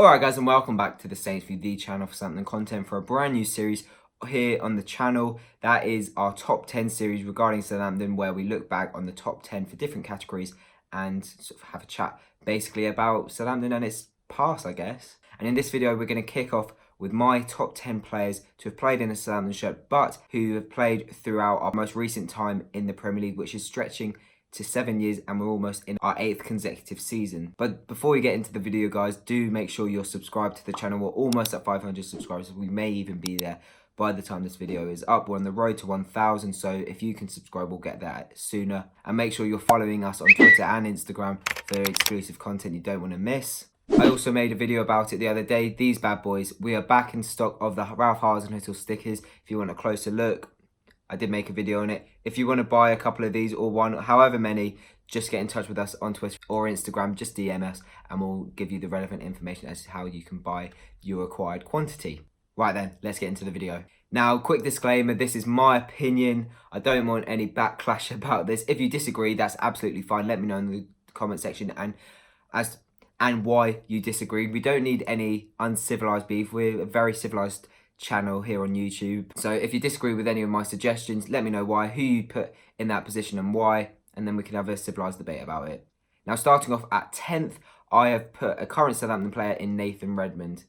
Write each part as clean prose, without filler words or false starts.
Alright guys, and welcome back to the Saints View, the channel for something content for a brand new series here on the channel. That is our top 10 series regarding Southampton, where we look back on the top 10 for different categories and sort of have a chat basically about Southampton and its past, I guess. And in this video, we're going to kick off with my top 10 players to have played in a Southampton shirt, but who have played throughout our most recent time in the Premier League, which is stretching to 7 years, and we're almost in our 8th consecutive season. But before we get into the video, guys, do make sure you're subscribed to the channel. We're almost at 500 subscribers. We may even be there by the time this video is up. We're on the road to 1,000, so if you can subscribe, we'll get there sooner. And make sure you're following us on Twitter and Instagram for exclusive content you don't want to miss. I also made a video about it the other day. These bad boys, we are back in stock of the Ralph Hasenhüttl stickers. If you want a closer look, I did make a video on it. If you want to buy a couple of these or one, however many, just get in touch with us on Twitter or Instagram. Just DM us and we'll give you the relevant information as to how you can buy your required quantity. Right then, let's get into the video. Now, quick disclaimer, this is my opinion. I don't want any backlash about this. If you disagree, that's absolutely fine. Let me know in the comment section and why you disagree. We don't need any uncivilized beef. We're a very civilized channel here on YouTube. So if you disagree with any of my suggestions, let me know why, who you put in that position and why, and then we can have a civilized debate about it. Now, starting off at 10th, I have put a current Southampton player in Nathan Redmond.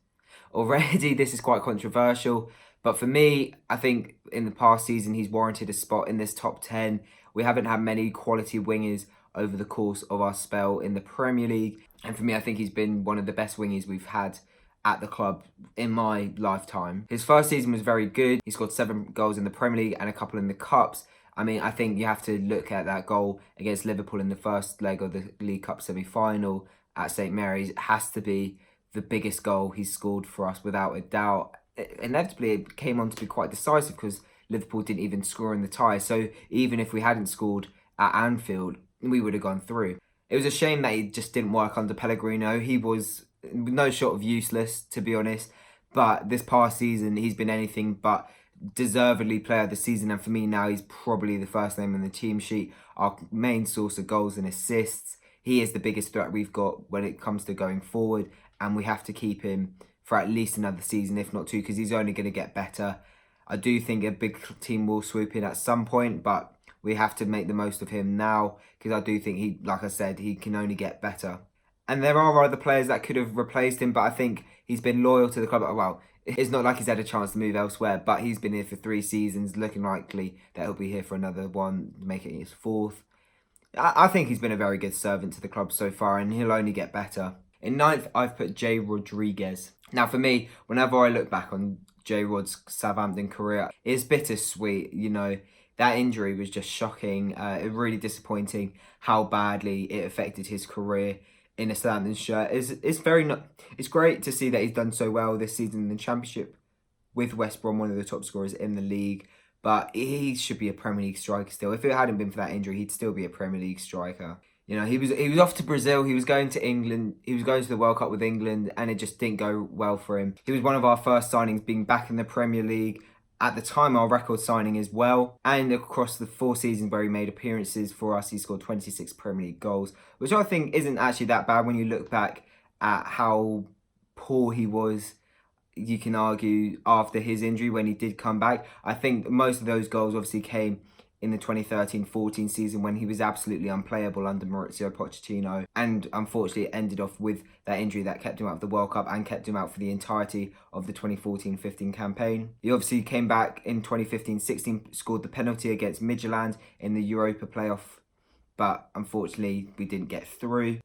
Already, this is quite controversial, but for me, I think in the past season, he's warranted a spot in this top 10. We haven't had many quality wingers over the course of our spell in the Premier League. And for me, I think he's been one of the best wingers we've had at the club in my lifetime. His first season was very good. He scored 7 goals in the Premier League and a couple in the Cups. I mean, I think you have to look at that goal against Liverpool in the first leg of the League Cup semi-final at St Mary's. It has to be the biggest goal he's scored for us without a doubt. Inevitably, it came on to be quite decisive because Liverpool didn't even score in the tie. So even if we hadn't scored at Anfield, we would have gone through. It was a shame that he just didn't work under Pellegrino. He was no short of useless, to be honest. But this past season, he's been anything but deservedly player of the season. And for me now, he's probably the first name on the team sheet. Our main source of goals and assists. He is the biggest threat we've got when it comes to going forward. And we have to keep him for at least another season, if not 2, because he's only going to get better. I do think a big team will swoop in at some point, but we have to make the most of him now, because I do think he, like I said, he can only get better. And there are other players that could have replaced him, but I think he's been loyal to the club. Well, it's not like he's had a chance to move elsewhere, but he's been here for 3 seasons, looking likely that he'll be here for another one, making it his 4th. I think he's been a very good servant to the club so far, and he'll only get better. In 9th, I've put Jay Rodriguez. Now, for me, whenever I look back on Jay Rod's Southampton career, it's bittersweet, you know. That injury was just shocking. Really disappointing how badly it affected his career in a Southampton shirt. It's great to see that he's done so well this season in the Championship with West Brom, one of the top scorers in the league. But he should be a Premier League striker still. If it hadn't been for that injury, he'd still be a Premier League striker. You know, he was off to Brazil. He was going to England. He was going to the World Cup with England, and it just didn't go well for him. He was one of our first signings being back in the Premier League. At the time, our record signing as well. And across the 4 seasons where he made appearances for us, he scored 26 Premier League goals, which I think isn't actually that bad when you look back at how poor he was. You can argue after his injury when he did come back. I think most of those goals obviously came in the 2013-14 season when he was absolutely unplayable under Mauricio Pochettino, and unfortunately ended off with that injury that kept him out of the World Cup and kept him out for the entirety of the 2014-15 campaign. He obviously came back in 2015-16, scored the penalty against Midtjylland in the Europa playoff, but unfortunately we didn't get through.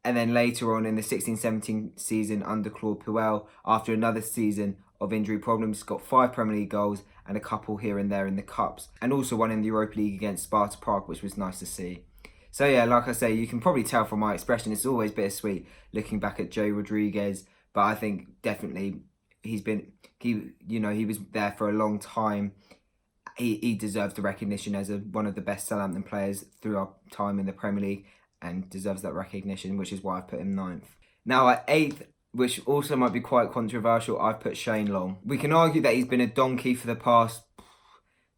And then later on in the 16-17 season under Claude Puel, after another season of injury problems, got 5 Premier League goals and a couple here and there in the Cups, and also one in the Europa League against Sparta Prague, which was nice to see. So yeah, like I say, you can probably tell from my expression, it's always bittersweet looking back at Jay Rodriguez, but I think definitely he was there for a long time. He deserves the recognition as one of the best Southampton players through our time in the Premier League, and deserves that recognition, which is why I've put him 9th. Now at 8th, which also might be quite controversial, I've put Shane Long. We can argue that he's been a donkey for the past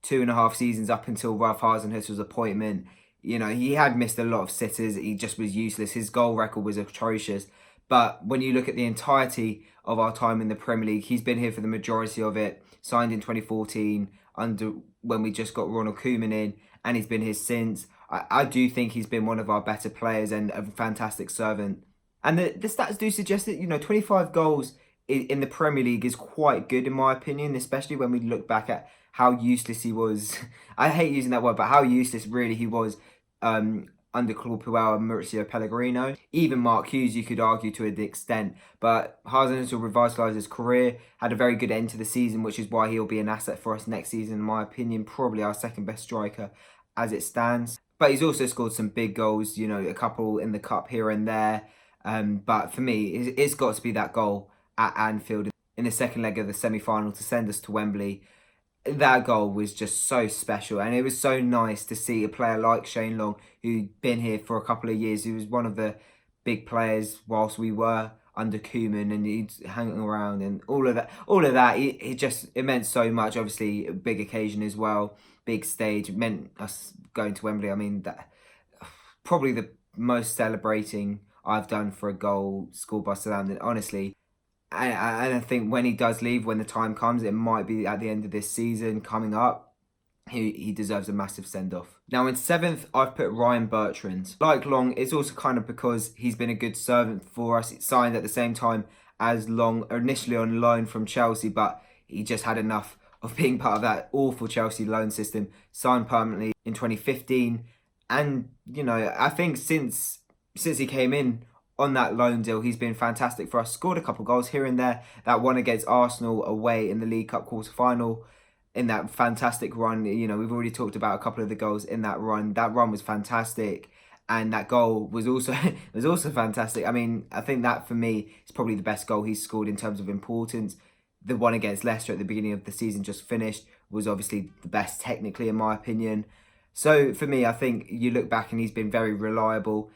2.5 seasons up until Ralph Hasenhüttl's appointment. You know, he had missed a lot of sitters. He just was useless. His goal record was atrocious. But when you look at the entirety of our time in the Premier League, he's been here for the majority of it. Signed in 2014 under when we just got Ronald Koeman in, and he's been here since. I do think he's been one of our better players and a fantastic servant. And the stats do suggest that, 25 goals in the Premier League is quite good in my opinion, especially when we look back at how useless he was. I hate using that word, but how useless really he was under Claude Puel and Mauricio Pellegrino. Even Mark Hughes, you could argue to an extent. But Hasenhüttl revitalised his career, had a very good end to the season, which is why he'll be an asset for us next season, in my opinion. Probably our second best striker as it stands. But he's also scored some big goals, a couple in the cup here and there. But for me, it's got to be that goal at Anfield in the second leg of the semi-final to send us to Wembley. That goal was just so special, and it was so nice to see a player like Shane Long, who'd been here for a couple of years, who was one of the big players whilst we were under Koeman, and he's hanging around and all of that. It meant so much. Obviously, a big occasion as well, big stage. It meant us going to Wembley. I mean, that probably the most celebrating I've done for a goal scored by Southampton, honestly. And I think when he does leave, when the time comes, it might be at the end of this season coming up, he deserves a massive send-off. Now in 7th, I've put Ryan Bertrand. Like Long, it's also kind of because he's been a good servant for us. It's signed at the same time as Long, initially on loan from Chelsea, but he just had enough of being part of that awful Chelsea loan system, signed permanently in 2015. And, I think since he came in on that loan deal, he's been fantastic for us. Scored a couple of goals here and there. That one against Arsenal away in the League Cup quarter-final, in that fantastic run. We've already talked about a couple of the goals in that run. That run was fantastic, and that goal was also fantastic. I mean, I think that for me is probably the best goal he's scored in terms of importance. The one against Leicester at the beginning of the season just finished was obviously the best technically in my opinion. So for me, I think you look back and he's been very reliable.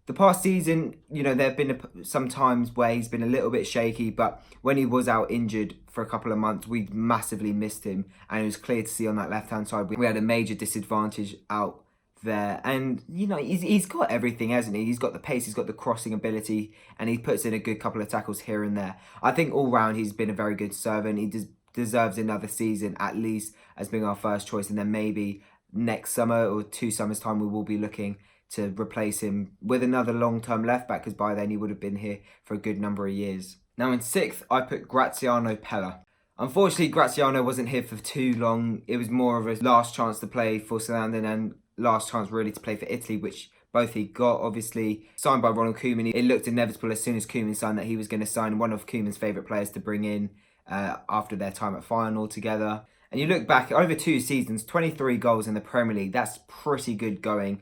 The past season, there have been some times where he's been a little bit shaky, but when he was out injured for a couple of months, we massively missed him, and it was clear to see on that left-hand side we had a major disadvantage out there. And, he's got everything, hasn't he? He's got the pace, he's got the crossing ability, and he puts in a good couple of tackles here and there. I think all round he's been a very good servant. He deserves another season at least as being our first choice, and then maybe next summer or 2 summers' time we will be looking to replace him with another long-term left-back, because by then he would have been here for a good number of years. Now in 6th, I put Graziano Pella. Unfortunately, Graziano wasn't here for too long. It was more of a last chance to play for Southampton and last chance really to play for Italy, which both he got, obviously. Signed by Ronald Koeman. It looked inevitable as soon as Koeman signed that he was going to sign one of Koeman's favourite players to bring in after their time at Feyenoord together. And you look back, over 2 seasons, 23 goals in the Premier League. That's pretty good going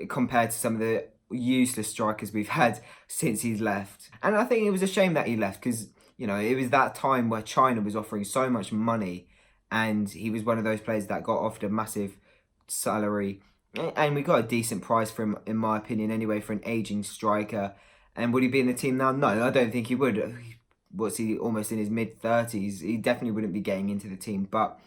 compared to some of the useless strikers we've had since he's left. And I think it was a shame that he left because, it was that time where China was offering so much money and he was one of those players that got offered a massive salary. And we got a decent price for him, in my opinion, anyway, for an ageing striker. And would he be in the team now? No, I don't think he would. What's he, almost in his mid-30s? He definitely wouldn't be getting into the team. But,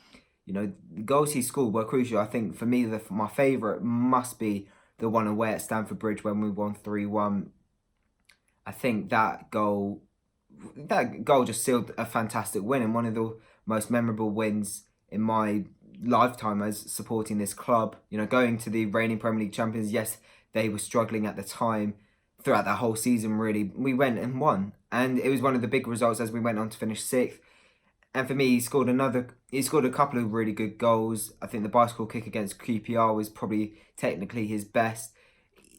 the goals he scored were crucial. I think, for me, my favourite must be the one away at Stamford Bridge when we won 3-1. I think that goal just sealed a fantastic win and one of the most memorable wins in my lifetime as supporting this club. Going to the reigning Premier League champions, yes, they were struggling at the time. Throughout that whole season, really, we went and won. And it was one of the big results as we went on to finish 6th. And for me, he scored a couple of really good goals. I think the bicycle kick against QPR was probably technically his best.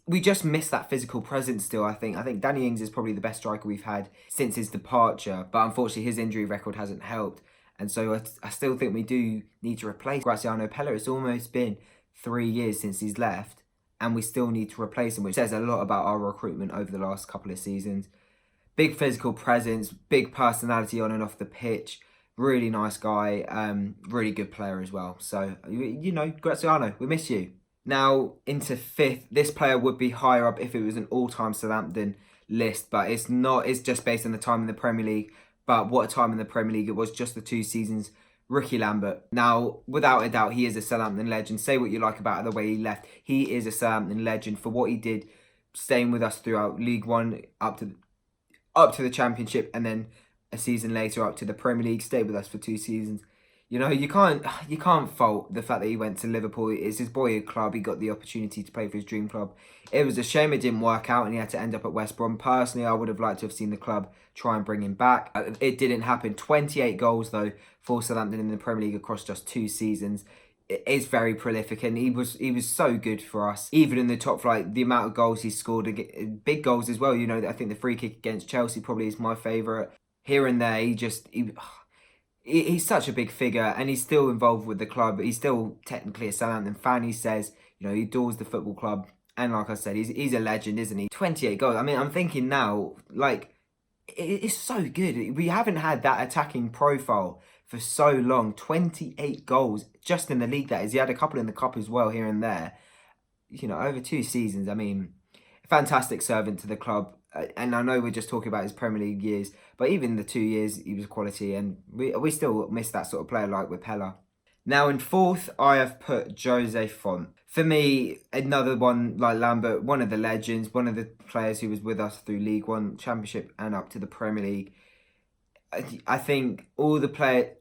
We just missed that physical presence still, I think. I think Danny Ings is probably the best striker we've had since his departure. But unfortunately, his injury record hasn't helped. And so I still think we do need to replace Graziano Pella. It's almost been 3 years since he's left. And we still need to replace him, which says a lot about our recruitment over the last couple of seasons. Big physical presence, big personality on and off the pitch. Really nice guy, really good player as well. So, Graziano, we miss you. Now, into 5th, this player would be higher up if it was an all-time Southampton list, but it's not. It's just based on the time in the Premier League. But what a time in the Premier League. It was just the 2 seasons. Ricky Lambert. Now, without a doubt, he is a Southampton legend. Say what you like about the way he left. He is a Southampton legend for what he did, staying with us throughout League One up to up to the Championship, and then a season later up to the Premier League. Stayed with us for 2 seasons. You know, you can't fault the fact that he went to Liverpool. It's his boyhood club. He got the opportunity to play for his dream club. It was a shame it didn't work out and he had to end up at West Brom. Personally, I would have liked to have seen the club try and bring him back. It didn't happen. 28 goals, though, for Southampton in the Premier League across just 2 seasons. It is very prolific, and he was so good for us. Even in the top flight, the amount of goals he scored, big goals as well. You know, I think the free kick against Chelsea probably is my favourite. Here and there, he's such a big figure, and he's still involved with the club. He's still technically a Southampton fan. He says, you know, he adores the football club. And like I said, he's a legend, isn't he? 28 goals. I mean, I'm thinking now, like, it's so good. We haven't had that attacking profile for so long. 28 goals just in the league, that is. He had a couple in the cup as well, here and there. You know, over 2 seasons. I mean, fantastic servant to the club. And I know we're just talking about his Premier League years, but even the 2 years, he was quality, and we still miss that sort of player like with Pella. Now in 4th, I have put Jose Font. For me, another one like Lambert, one of the legends, one of the players who was with us through League One, Championship, and up to the Premier League. I think out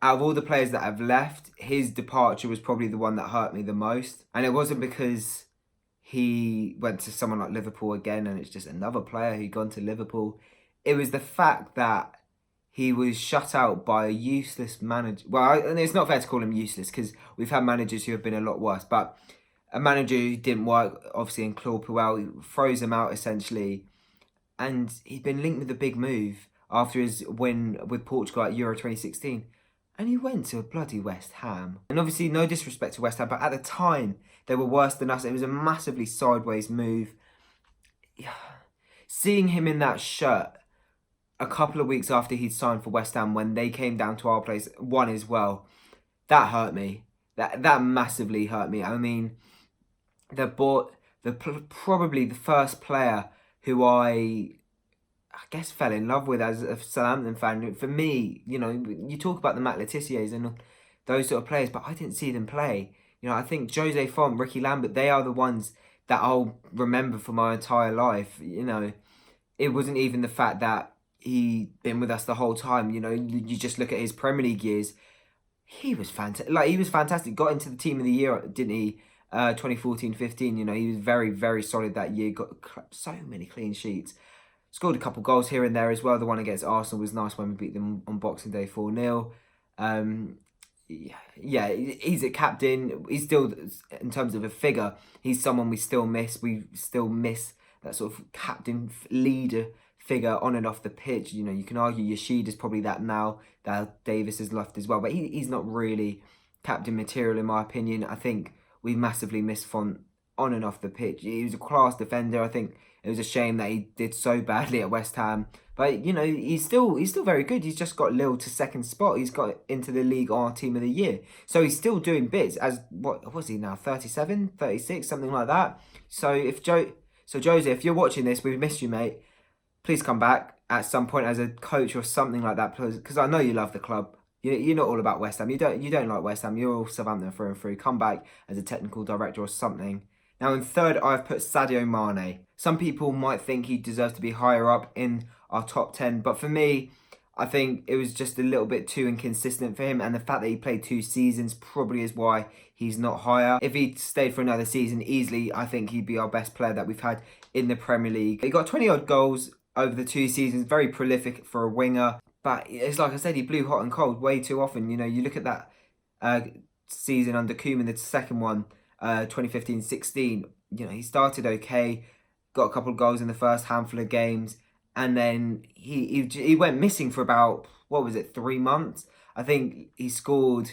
of all the players that have left, his departure was probably the one that hurt me the most. And it wasn't because he went to someone like Liverpool again and it's just another player who'd gone to Liverpool. It was the fact that he was shut out by a useless manager. Well, and it's not fair to call him useless because we've had managers who have been a lot worse. But a manager who didn't work, obviously, in Claude Puel, froze him out essentially. And he'd been linked with a big move after his win with Portugal at Euro 2016. And he went to bloody West Ham. And obviously, no disrespect to West Ham, but at the time, they were worse than us. It was a massively sideways move. Seeing him in that shirt a couple of weeks after he'd signed for West Ham, when they came down to our place, won as well, that hurt me. That massively hurt me. I mean, probably the first player who I guess fell in love with as a Southampton fan. For me, you know, you talk about the Matt Letizier's and those sort of players, but I didn't see them play. You know, I think Jose Font, Ricky Lambert, they are the ones that I'll remember for my entire life. You know, it wasn't even the fact that he'd been with us the whole time. You know, you just look at his Premier League years. He was fantastic. He was fantastic. Got into the team of the year, didn't he? 2014-15. You know, he was very, very solid that year. Got so many clean sheets. Scored a couple goals here and there as well. The one against Arsenal was nice when we beat them on Boxing Day 4-0. Yeah, he's a captain. He's still, in terms of a figure, he's someone we still miss. We still miss that sort of captain leader figure on and off the pitch. You know, you can argue Yoshida's probably that now, that Davis has left as well, but he's not really captain material in my opinion. I think we massively miss Font on and off the pitch. He was a class defender. I think it was a shame that he did so badly at West Ham. But, you know, he's still very good. He's just got Lille to 2nd spot. He's got into the League R Team of the Year. So he's still doing bits as, what was he now, 37, 36, something like that. So Jose, if you're watching this, we've missed you, mate. Please come back at some point as a coach or something like that, because I know you love the club. You're not all about West Ham. You don't like West Ham. You're all Southampton through and through. Come back as a technical director or something. Now in 3rd, I've put Sadio Mane. Some people might think he deserves to be higher up in our top 10, but for me, I think it was just a little bit too inconsistent for him, and the fact that he played 2 seasons probably is why he's not higher. If he'd stayed for another season, easily, I think he'd be our best player that we've had in the Premier League. He got 20-odd goals over the 2 seasons, very prolific for a winger, but it's like I said, he blew hot and cold way too often. You know, you look at that season under Koeman, the second one, 2015-16, you know, he started okay, got a couple of goals in the first handful of games, and then he went missing for about, 3 months? I think he scored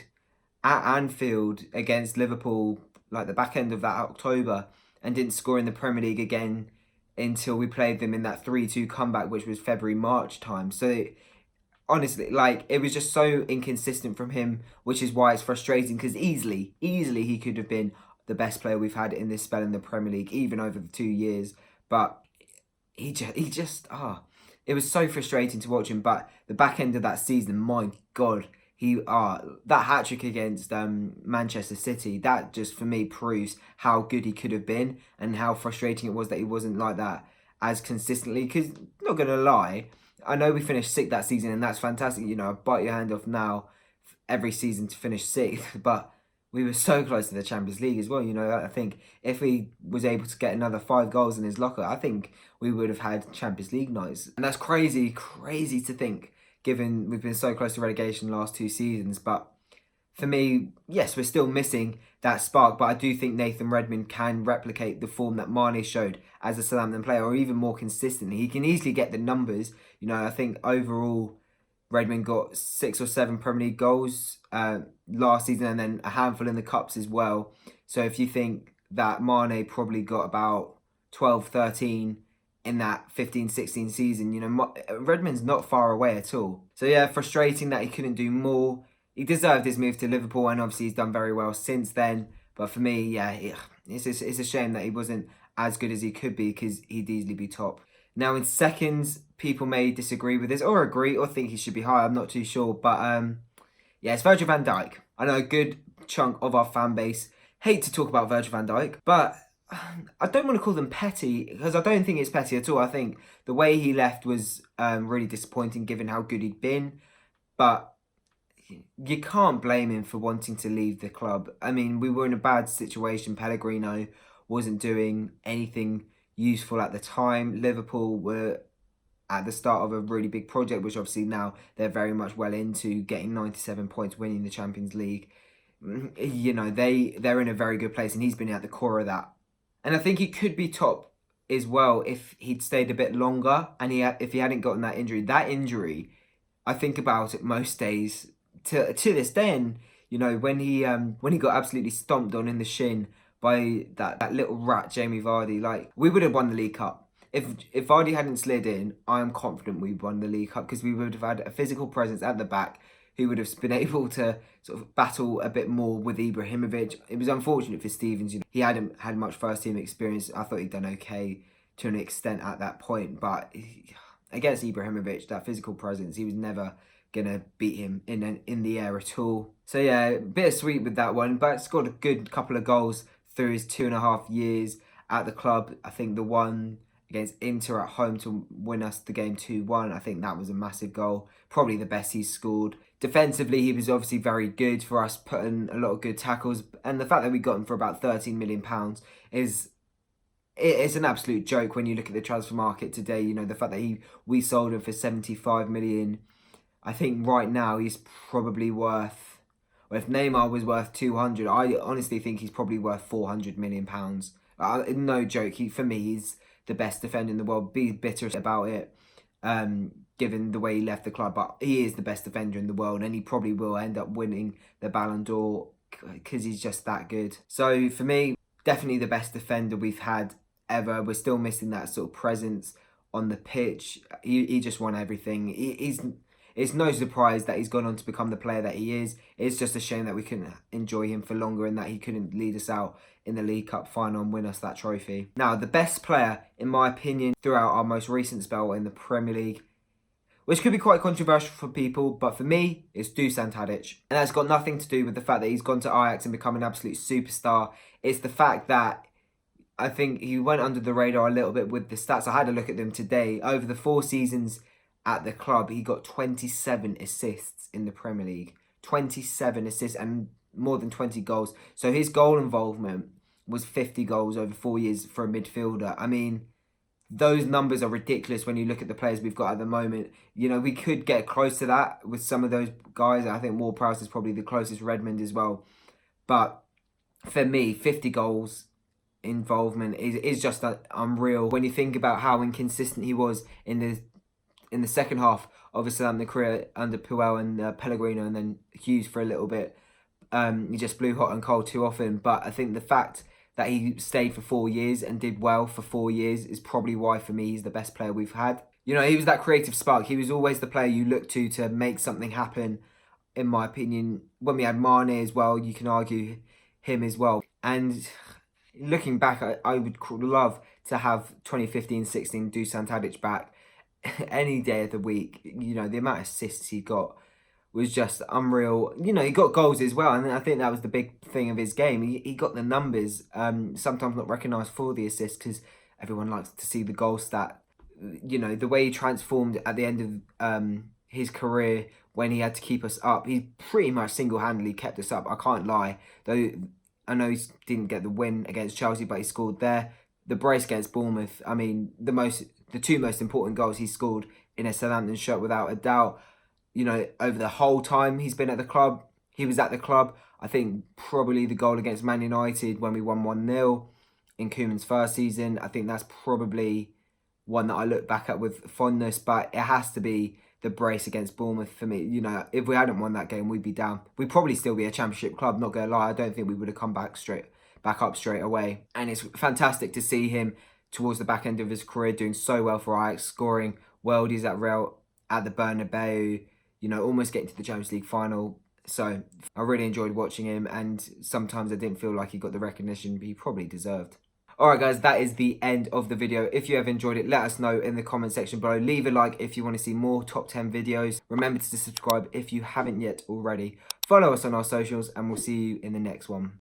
at Anfield against Liverpool, like the back end of that October, and didn't score in the Premier League again until we played them in that 3-2 comeback, which was February-March time. So honestly, it was just so inconsistent from him, which is why it's frustrating, because easily he could have been the best player we've had in this spell in the Premier League, even over the 2 years. But it was so frustrating to watch him. But the back end of that season, my God, that hat-trick against Manchester City, that just for me proves how good he could have been and how frustrating it was that he wasn't like that as consistently. Because, not going to lie, I know we finished sixth that season, and that's fantastic. You know, bite your hand off now every season to finish sixth, but we were so close to the Champions League as well. You know, I think if he was able to get another 5 goals in his locker, I think we would have had Champions League nights. And that's crazy to think, given we've been so close to relegation the last 2 seasons. But for me, yes, we're still missing that spark, but I do think Nathan Redmond can replicate the form that Mane showed as a Southampton player, or even more consistently. He can easily get the numbers. You know, I think overall Redmond got 6 or 7 Premier League goals last season, and then a handful in the Cups as well. So if you think that Mane probably got about 12, 13 in that 15-16 season, you know, Redmond's not far away at all. So yeah, frustrating that he couldn't do more. He deserved his move to Liverpool, and obviously he's done very well since then. But for me, yeah, it's a shame that he wasn't as good as he could be, because he'd easily be top. Now, in seconds, people may disagree with this or agree or think he should be higher. I'm not too sure. But yeah, it's Virgil van Dijk. I know a good chunk of our fan base hate to talk about Virgil van Dijk, but I don't want to call them petty, because I don't think it's petty at all. I think the way he left was really disappointing given how good he'd been. But you can't blame him for wanting to leave the club. I mean, we were in a bad situation. Pellegrino wasn't doing anything useful at the time. Liverpool were at the start of a really big project, which obviously now they're very much well into, getting 97 points, winning the Champions League. You know, they're in a very good place, and he's been at the core of that. And I think he could be top as well if he'd stayed a bit longer, and if he hadn't gotten that injury. That injury, I think about it most days to this day. And you know, when he got absolutely stomped on in the shin by that little rat Jamie Vardy, like, we would have won the League Cup. If Vardy hadn't slid in, I am confident we'd won the League Cup, because we would have had a physical presence at the back who would have been able to sort of battle a bit more with Ibrahimovic. It was unfortunate for Stevens. You know, he hadn't had much first team experience. I thought he'd done okay to an extent at that point, but against Ibrahimovic, that physical presence, he was never gonna beat him in the air at all. So yeah, bittersweet with that one, but scored a good couple of goals through his 2.5 years at the club. I think the one against Inter at home to win us the game 2-1, I think that was a massive goal. Probably the best he's scored. Defensively, he was obviously very good for us, putting a lot of good tackles. And the fact that we got him for about £13 million it's an absolute joke when you look at the transfer market today. You know, the fact that we sold him for 75 million. I think right now he's probably worth, well, if Neymar was worth 200, I honestly think he's probably worth £400 million. No joke, for me, he's the best defender in the world. Be bitter about it, given the way he left the club, but he is the best defender in the world, and he probably will end up winning the Ballon d'Or, because he's just that good. So for me, definitely the best defender we've had ever. We're still missing that sort of presence on the pitch. He just won everything. It's no surprise that he's gone on to become the player that he is. It's just a shame that we couldn't enjoy him for longer, and that he couldn't lead us out in the League Cup final and win us that trophy. Now, the best player, in my opinion, throughout our most recent spell in the Premier League, which could be quite controversial for people, but for me, it's Dusan Tadic. And that's got nothing to do with the fact that he's gone to Ajax and become an absolute superstar. It's the fact that I think he went under the radar a little bit with the stats. I had a look at them today. Over the 4 seasons at the club, he got 27 assists in the Premier League. 27 assists and more than 20 goals. So his goal involvement was 50 goals over 4 years for a midfielder. I mean, those numbers are ridiculous when you look at the players we've got at the moment. You know, we could get close to that with some of those guys. I think Ward-Prowse is probably the closest, Redmond as well. But for me, 50 goals involvement is just unreal. When you think about how inconsistent he was in the second half of his Southampton career under Puel and Pellegrino, and then Hughes for a little bit. He just blew hot and cold too often. But I think the fact that he stayed for 4 years and did well for 4 years is probably why, for me, he's the best player we've had. You know, he was that creative spark. He was always the player you look to make something happen, in my opinion. When we had Mane as well, you can argue him as well. And looking back, I would love to have 2015-16 Dusan Tadic back any day of the week. You know, the amount of assists he got was just unreal. You know, he got goals as well, and I think that was the big thing of his game. He got the numbers, sometimes not recognised for the assists, because everyone likes to see the goal stat. you know, the way he transformed at the end of his career when he had to keep us up. He pretty much single-handedly kept us up. I can't lie. Though I know he didn't get the win against Chelsea, but he scored there. The brace against Bournemouth, I mean, the two most important goals he scored in a Southampton shirt, without a doubt. You know, over the whole time he's been at the club, he was at the club. I think probably the goal against Man United when we won 1-0 in Koeman's first season, I think that's probably one that I look back at with fondness, but it has to be the brace against Bournemouth for me. You know, if we hadn't won that game, we'd be down. We'd probably still be a championship club, not gonna lie. I don't think we would have come back up straight away. And it's fantastic to see him towards the back end of his career doing so well for Ajax, scoring worldies at the Bernabeu, you know, almost getting to the Champions League final. So I really enjoyed watching him, and sometimes I didn't feel like he got the recognition he probably deserved. Alright guys, that is the end of the video. If you have enjoyed it, let us know in the comment section below. Leave a like if you want to see more top 10 videos. Remember to subscribe if you haven't yet already. Follow us on our socials, and we'll see you in the next one.